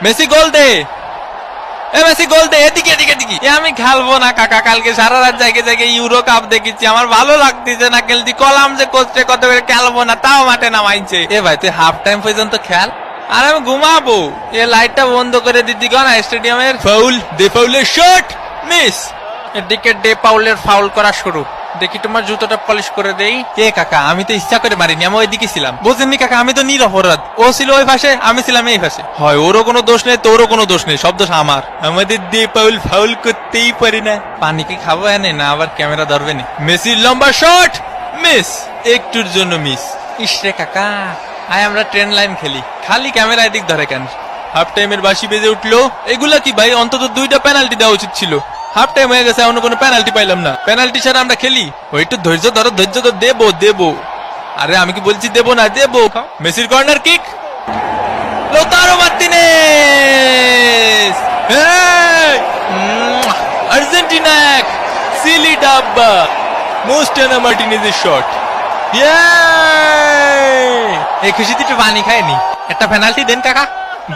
Messi গোল দে, এ Messi গোল দে, এদিকে এদিকে এদিকে। আমি খেলবো না কাকা, কালকে সারা রাত জায়গায় জায়গায় ইউরো কাপ দেখেছি, আমার ভালো লাগতেছে না খেলছি। কলাম যে কোচে কত করে খেলবো না, তাও মাঠে নামাইছে। এ ভাই তুই হাফ টাইম পর্যন্ত খেল, আর আমি ঘুমাবো। এ লাইটটা বন্ধ করে দিদি না স্টেডিয়ামের। ফাউল, দে পাউলের শট, মিস। এদিকে ডে পাউলের ফাউল করা শুরু। দেখি তোমার জুতোটা পলিশ করে দেই। এ কাকা আমি তো ইচ্ছা করে মারিনি, আমি ওইদিকে ছিলাম, বুঝেননি কাকা? আমি তো নিরপরাধ, ও ছিল ওই পাশে, আমি ছিলাম এই পাশে। হয় ওরও কোনো দোষ নেই, তোরও কোনো দোষ নেই, সব দোষ আমার। আমাদের ডে পাউল ফাউল করতেই পারি না। পানি কি খাবো এনে না আবার ক্যামেরা ধরবে নি? মেসির লম্বা শট, মিস, একটুর জন্য মিস। ইসরে কাকা, আয় আমরা ট্রেন লাইন খেলি, খালি ক্যামেরা এদিক ধরে কেন? হাফ টাইমের বাঁশি বেজে উঠলো। এগুলা কি ভাই? অন্তত 2টা পেনাল্টি দেওয়া উচিত ছিল। হাফ টাইম হয়ে গেছে, এখনো কোনো পেনাল্টি পাইলাম না। পেনাল্টি ছাড়া আমরা খেলি? ওই একটু ধৈর্য ধরো, ধৈর্য ধর, দেবো দেবো। আরে আমি কি বলছি দেবো না? দেবো। মেসির কর্নার কিক, লোতারো মার্টিনেজ, আর্জেন্টিনা এক, সিলি ডাব্বা। মোস্টানা মার্টিনেজের শট। এই খুশিতে একটু পানি খায়নি। একটা পেনাল্টি দেন কাকা।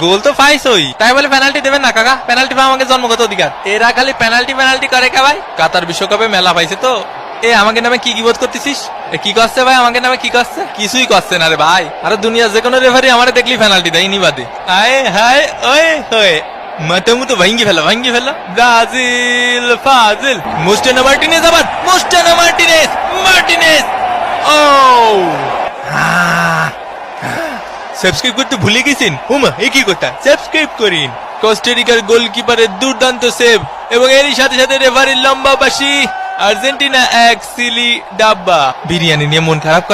গোল তো পাইছই, তাই বলে পেনাল্টি দেবেন না কাকা? পেনাল্টি পাওয়া আমাকে জন্মগত অধিকার। এরা খালি পেনাল্টি পেনাল্টি করে কে ভাই? কাতার বিশ্বকাপে মেলা পাইছে তো। এ আমাকে নামে কি বোধ করতেছিস? কি করছে ভাই আমাকে নামে? কি করছে? কিছুই করছে না রে ভাই। আরে দুনিয়া যে কোনো রেফারি আমারে দেখলি পেনাল্টি দেয়, নিবাদে। আয় হায় ওয়ে হয়ে মাথা মতো ভাঙ্গি ফেলা, ভাঙ্গি ফেলা। ব্রাজিল ফাজিল। মোস্টানা মার্টিনেজ, আবার মোস্টানা মার্টিনেজ, মার্টিনেজ। ও সাবস্ক্রাইব করতে ভুলে গেছেন? ওমা একই কথা, সাবস্ক্রাইব করিন। কোস্টারিকার গোলকিপারের দুর্দান্ত সেভ এবং এরই সাথে সাথে রেফারির লম্বা বাঁশি। আর্জেন্টিনা এক, সিলি ডাব্বা। বিরিয়ানি নিয়ে মন খারাপ